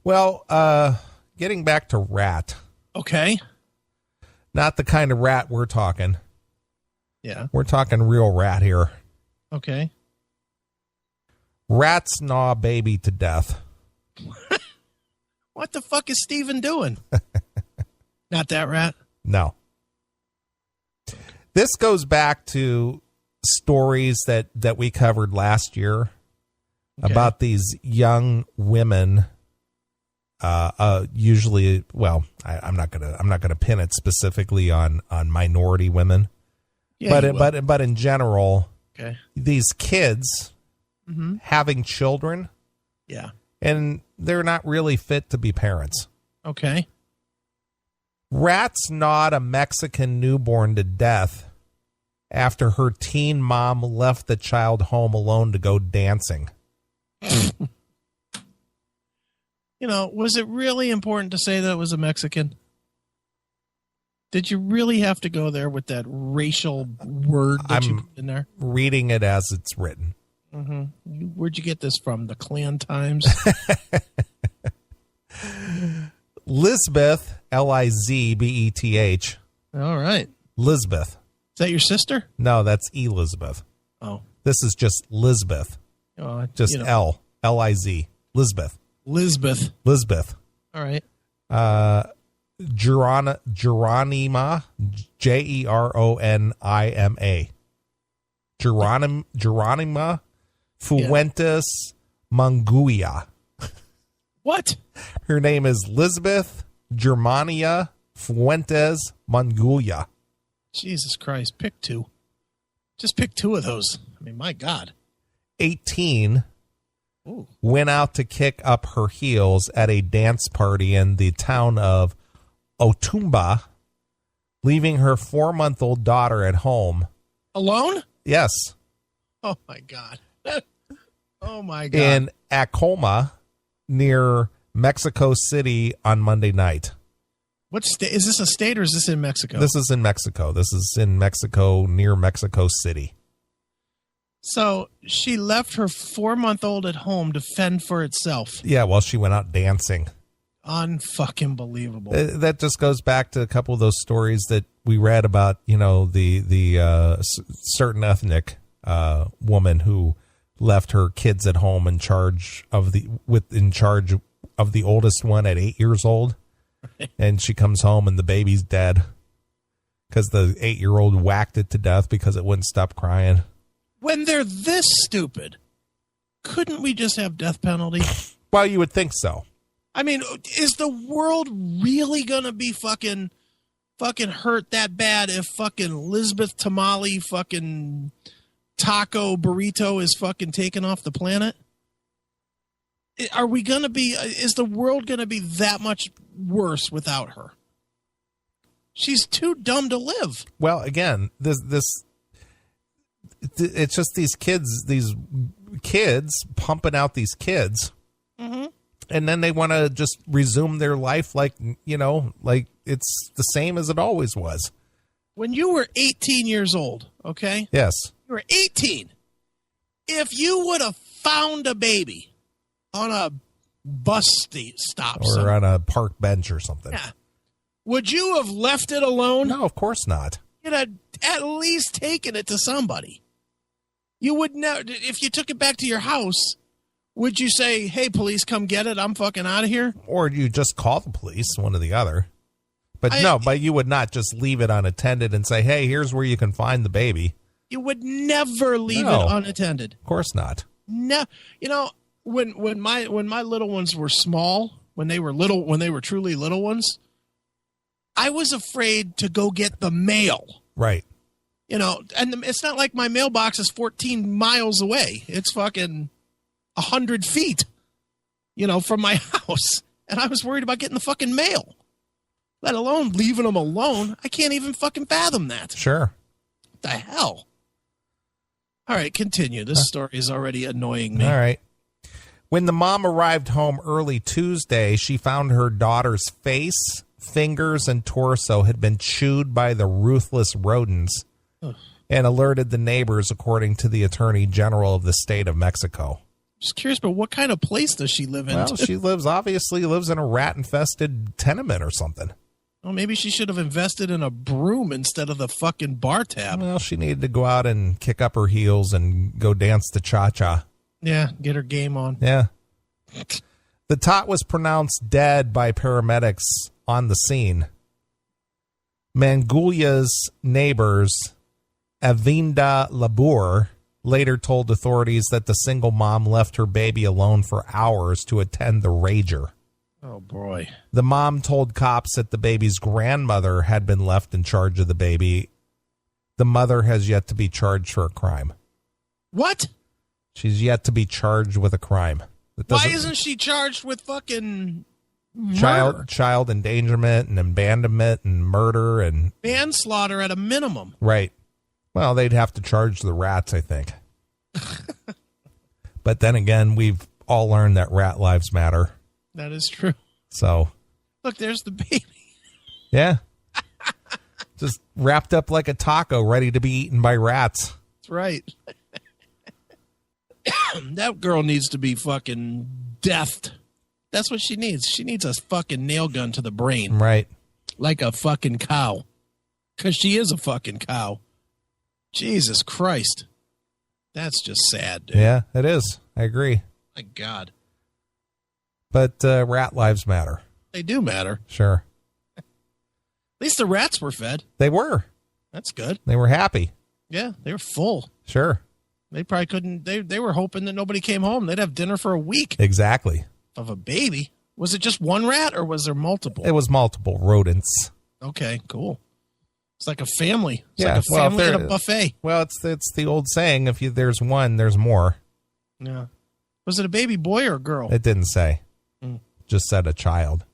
Well, getting back to rat. Okay. Not the kind of rat we're talking. Yeah. We're talking real rat here. Okay. Rats gnaw baby to death. What the fuck is Steven doing? Not that rat? No. This goes back to stories that we covered last year about these young women. Usually, well, I'm not gonna pin it specifically on minority women, Yeah, but in general, okay, these kids having children, yeah, and they're not really fit to be parents. Okay. Rats gnawed a Mexican newborn to death after her teen mom left the child home alone to go dancing. You know, was it really important to say that it was a Mexican? Did you really have to go there with that racial word that you put in there? Reading it as it's written. Mm-hmm. Where'd you get this from? The Klan Times? Lisbeth, Lizbeth. All right. Lisbeth. Is that your sister? No, that's Elizabeth. Oh. This is just Lisbeth. Just L-I-Z. Lisbeth. Lisbeth. All right. Geronima, Jeronima. Geronima Fuentes Manguia. What? Her name is Lisbeth Germania Fuentes Manguia. Jesus Christ. Pick two. Just pick two of those. I mean, my God. 18. Ooh. Went out to kick up her heels at a dance party in the town of Otumba, leaving her 4-month-old daughter at home. Alone? Yes. Oh, my God. Oh, my God. In Acoma, near Mexico City on Monday night. What state? Is this a state or is this in Mexico? This is in Mexico. This is in Mexico, near Mexico City. So she left her 4-month-old at home to fend for itself. Yeah, while she went out dancing. Unfucking believable. That just goes back to a couple of those stories that we read about, you know, the certain ethnic woman who left her kids at home in charge of the oldest one at 8 years old. And she comes home and the baby's dead because the 8-year-old whacked it to death because it wouldn't stop crying. When they're this stupid, couldn't we just have death penalty? Well, you would think so. I mean, is the world really going to be fucking hurt that bad if fucking Lisbeth Tamale fucking taco burrito is fucking taken off the planet? Are we going to be, is the world going to be that much worse without her? She's too dumb to live. Well, again, it's just these kids pumping out these kids. Mm-hmm. And then they want to just resume their life like, you know, like it's the same as it always was. When you were 18 years old, okay? Yes. You were 18. If you would have found a baby on a bus stop or on a park bench or something. Yeah. Would you have left it alone? No, of course not. You'd have at least taken it to somebody. You would never, if you took it back to your house, would you say, hey, police, come get it, I'm fucking out of here? Or you just call the police, one or the other. But but you would not just leave it unattended and say, hey, here's where you can find the baby. You would never leave it unattended. Of course not. No. You know, when my little ones were small, when they were truly little ones, I was afraid to go get the mail. Right. You know, and it's not like my mailbox is 14 miles away. It's fucking 100 feet, you know, from my house. And I was worried about getting the fucking mail, let alone leaving them alone. I can't even fucking fathom that. Sure. What the hell? All right, continue. This story is already annoying me. All right. When the mom arrived home early Tuesday, she found her daughter's face, fingers, and torso had been chewed by the ruthless rodents and alerted the neighbors, according to the Attorney General of the state of Mexico. Just curious, but what kind of place does she live in? Well, she obviously lives in a rat-infested tenement or something. Well, maybe she should have invested in a broom instead of the fucking bar tab. Well, she needed to go out and kick up her heels and go dance to cha-cha. Yeah, get her game on. Yeah. The tot was pronounced dead by paramedics on the scene. Mangulya's neighbors, Avinda Labour, later told authorities that the single mom left her baby alone for hours to attend the rager. Oh, boy. The mom told cops that the baby's grandmother had been left in charge of the baby. The mother has yet to be charged for a crime. What? She's yet to be charged with a crime. Why isn't she charged with fucking murder? Child endangerment and abandonment and murder and manslaughter at a minimum. Right. Well, they'd have to charge the rats, I think. But then again, we've all learned that rat lives matter. That is true. So, look, there's the baby. Yeah. Just wrapped up like a taco, ready to be eaten by rats. That's right. That girl needs to be fucking deathed. That's what she needs. She needs a fucking nail gun to the brain. Right. Like a fucking cow. Because she is a fucking cow. Jesus Christ. That's just sad, dude. Yeah, it is. I agree. My God. But rat lives matter. They do matter. Sure. At least the rats were fed. They were. That's good. They were happy. Yeah, they were full. Sure. They probably couldn't. They were hoping that nobody came home. They'd have dinner for a week. Exactly. Of a baby. Was it just one rat or was there multiple? It was multiple rodents. Okay, cool. It's like a family. It's yeah, like a family at a buffet. Well, it's the old saying, if there's one, there's more. Yeah. Was it a baby boy or a girl? It didn't say. Just said a child.